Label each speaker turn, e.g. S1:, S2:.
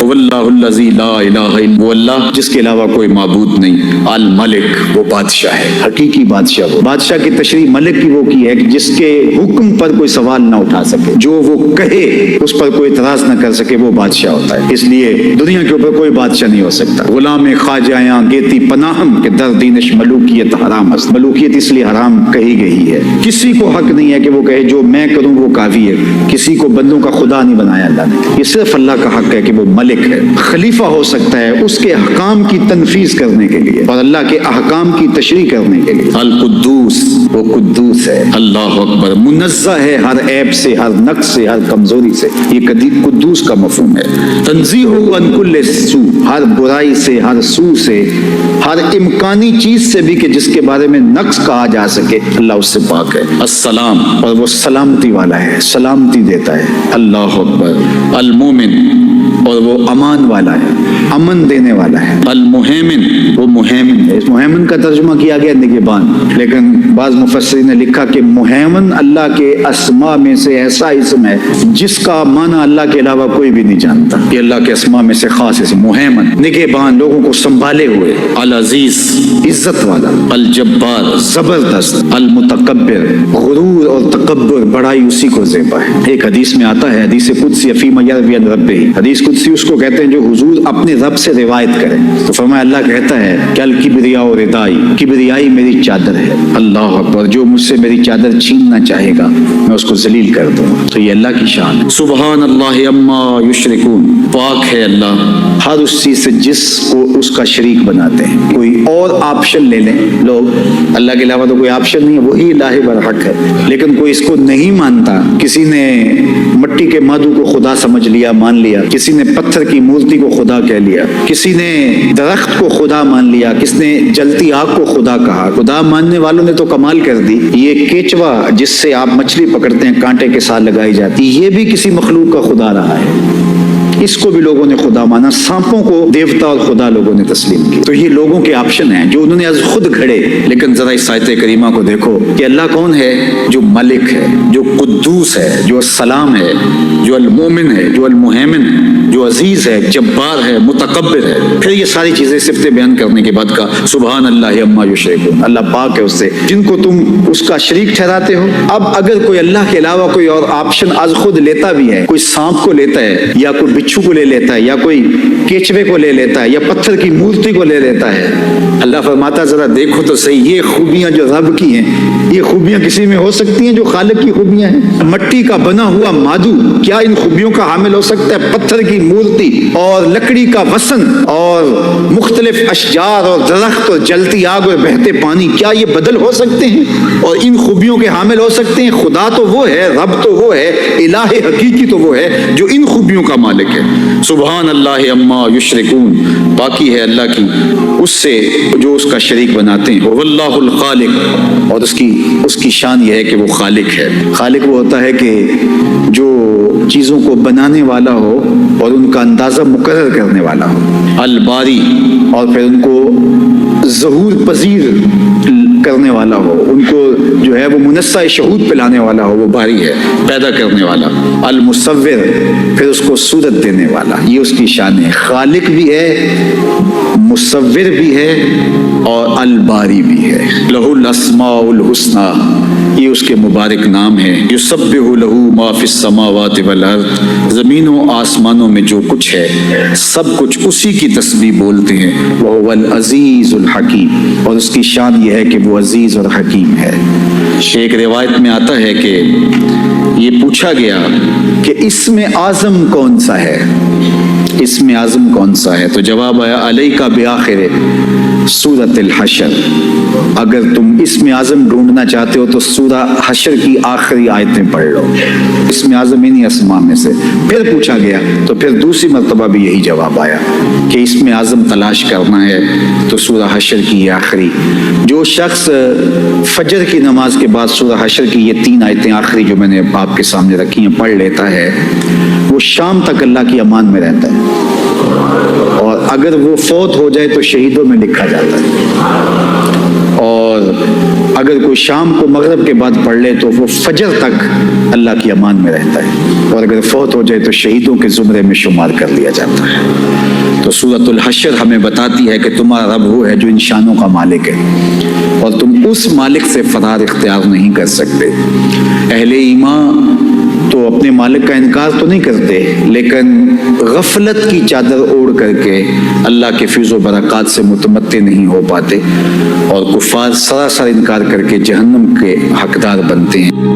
S1: واللہ الذی لا الہ الا وہ اللہ جس کے علاوہ کوئی معبود نہیں، الملک وہ بادشاہ ہے، حقیقی بادشاہ وہ بادشاہ کی تشریح ملک کی وہ کی ہے کہ جس کے حکم پر کوئی سوال نہ اٹھا سکے، جو وہ کہے اس پر کوئی اعتراض نہ کر سکے، وہ بادشاہ ہوتا ہے۔ اس لیے دنیا کے اوپر کوئی بادشاہ نہیں ہو سکتا۔ غلام خواجہ گیتی پناہم کہ در دینش ملوکیت حرام است، ملوکیت اس لیے حرام کہی گئی ہے۔ کسی کو حق نہیں ہے کہ وہ کہے جو میں کروں وہ کافی ہے، کسی کو بندوں کا خدا نہیں بنایا اللہ نے، یہ صرف اللہ کا حق ہے کہ وہ ملک ہے، خلیفہ ہو سکتا ہے اس کے احکام کی تنفیذ کرنے کے لیے اور اللہ کے احکام کی تشریح کرنے کے لیے۔ القدوس وہ قدوس ہے، اللہ اکبر، منزہ ہے ہر عیب سے، ہر نقص سے، ہر کمزوری سے، یہ قدوس کا مفہوم ہے۔ تنزیہ عن کل سوء، ہر برائی سے، ہر سوء سے، ہر امکانی چیز سے بھی کہ جس کے بارے میں نقص کہا جا سکے، اللہ اس سے پاک ہے۔ السلام اور وہ سلامتی والا ہے، سلامتی دیتا ہے، اللہ اکبر۔ المومن اور وہ امان والا ہے، امن دینے والا ہے۔ المہیمن وہ مہیمن ہے، اس مہیمن کا ترجمہ کیا گیا نگہبان، لیکن بعض مفسرین نے لکھا کہ مہیمن اللہ کے اسماء میں سے ایسا اسم ہے جس کا معنی اللہ کے علاوہ کوئی بھی نہیں جانتا، یہ اللہ کے اسماء میں سے خاص اسم مہیمن، نگہبان، لوگوں کو سنبھالے ہوئے۔ العزیز عزت والا، الجبار زبردست، المتکبر غرور اور تکبر بڑائی اسی کو زیبا ہے۔ ایک حدیث میں آتا ہے، حدیث قدسی فیما یروی عن ربہ، حدیث قدسی اس کو کہتے ہیں جو حضور اپنے رب سے روایت کرے، تو فرمایا اللہ کہتا ہے کہ الکبریاء ردائی، کبریائی میری چادر ہے، اللہ اکبر، جو مجھ سے میری چادر چھیننا چاہے گا میں اس کو ذلیل کر دوں گا۔ تو یہ اللہ کی شان ہے۔ سبحان اللہ عما یشرکون، پاک ہے اللہ ہر اس چیز سے جس کو اس کا شریک بناتے ہیں۔ کوئی اور آپشن لے لیں لوگ، اللہ کے علاوہ تو کوئی آپشن نہیں ہے، وہی الہ برحق ہے، لیکن کوئی اس کو نہیں مانتا، کسی نے مٹی کے مادو کو خدا سمجھ لیا، مان لیا، کسی نے پتھر کی مورتی کو خدا کہہ لیا، کسی نے درخت کو خدا مان لیا، کس نے جلتی آگ کو خدا کہا۔ خدا ماننے والوں نے تو کمال کر دی، یہ کیچوا جس سے آپ مچھلی پکڑتے ہیں کانٹے کے ساتھ لگائی جاتی، یہ بھی کسی مخلوق کا خدا رہا ہے، اس کو بھی لوگوں نے خدا مانا، سانپوں کو دیوتا اور خدا لوگوں نے تسلیم کی۔ تو یہ لوگوں کے آپشن ہیں جو انہوں نے از خود گھڑے، لیکن ذرا اس آیت کریمہ کو دیکھو کہ اللہ کون ہے؟ جو ملک ہے، جو قدوس ہے، جو السلام ہے، جو المومن ہے، جو المہیمن ہے، جو عزیز ہے، جبار ہے، متکبر ہے۔ پھر یہ ساری چیزیں صفتیں بیان کرنے کے بعد کا سبحان اللہ عما یشرکون، اللہ پاک ہے اس سے جن کو تم اس کا شریک ٹھہراتے ہو۔ اب اگر کوئی اللہ کے علاوہ کوئی اور آپشن از خود لیتا بھی ہے، کوئی سانپ کو لیتا ہے یا کوئی بچھو کو لے لیتا ہے یا کوئی کیچوے کو لے لیتا ہے یا پتھر کی مورتی کو لے لیتا ہے، اللہ فرماتا ذرا دیکھو تو صحیح، یہ خوبیاں جو رب کی ہیں، یہ خوبیاں کسی میں ہو سکتی ہیں جو خالق کی خوبیاں ہیں؟ مٹی کا بنا ہوا مادو کیا ان خوبیوں کا حامل ہو سکتا ہے؟ پتھر کی مورتی اور لکڑی کا وسن اور مختلف اشجار اور درخت اور جلتی آگ اور بہتے پانی، کیا یہ بدل ہو سکتے ہیں اور ان خوبیوں کے حامل ہو سکتے ہیں؟ خدا تو وہ ہے، رب تو وہ ہے، الہ حقیقی تو وہ ہے جو ان خوبیوں کا مالک ہے۔ سبحان اللہ عما یشرکون، باقی ہے اللہ کی اس سے جو اس کا شریک بناتے ہیں۔ واللہ الخالق، اور اس کی شان یہ ہے کہ وہ خالق ہے۔ خالق وہ ہوتا ہے کہ جو چیزوں کو بنانے والا ہو اور ان کا اندازہ مقرر کرنے والا ہو۔ الباری، اور پھر ان کو ظہور پذیر کرنے والا ہو، ان کو جو ہے وہ منصہ شہود پلانے والا ہو، وہ باری ہے، پیدا کرنے والا۔ المصور، پھر اس کو صورت دینے والا، یہ اس کی شان ہے۔ خالق بھی ہے، مصور بھی ہے اور الباری بھی ہے۔ لہ الاسماء الحسنی، یہ اس کے مبارک نام ہے۔ یسبح لہ ما فی السماوات والارض، زمینوں آسمانوں میں جو کچھ ہے سب کچھ اسی کی تسبیح بولتے ہیں۔ وہو العزیز الحکیم، اور اس کی شان یہ ہے کہ وہ عزیز اور حکیم ہے۔ ایک روایت میں آتا ہے کہ یہ پوچھا گیا کہ اسم اعظم کون سا ہے، اسم اعظم کون سا ہے؟ تو جواب آیا علیک بآخر سورۃ الحشر، اگر تم اسم اعظم ڈھونڈنا چاہتے ہو تو سورہ حشر کی آخری آیتیں پڑھ لو، اسم اعظم انہی اسماء میں سے۔ پھر پوچھا گیا تو پھر دوسری مرتبہ بھی یہی جواب آیا کہ اسم اعظم تلاش کرنا ہے تو سورہ حشر کی آخری۔ جو شخص فجر کی نماز کے بعد سورہ حشر کی یہ 3 آیتیں آخری جو میں نے آپ کے سامنے رکھی ہیں پڑھ لیتا ہے، وہ شام تک اللہ کی امان میں رہتا ہے، اور اگر وہ فوت ہو جائے تو شہیدوں میں لکھا جاتا ہے۔ اور اگر کوئی شام کو مغرب کے بعد پڑھ لے تو وہ فجر تک اللہ کی امان میں رہتا ہے، اور اگر فوت ہو جائے تو شہیدوں کے زمرے میں شمار کر لیا جاتا ہے۔ تو سورۃ الحشر ہمیں بتاتی ہے کہ تمہارا رب وہ ہے جو ان شانوں کا مالک ہے، اور تم اس مالک سے فرار اختیار نہیں کر سکتے۔ اہل ایمان تو اپنے مالک کا انکار تو نہیں کرتے، لیکن غفلت کی چادر اوڑھ کر کے اللہ کے فیض و برکات سے متمتع نہیں ہو پاتے، اور کفار سراسر انکار کر کے جہنم کے حقدار بنتے ہیں۔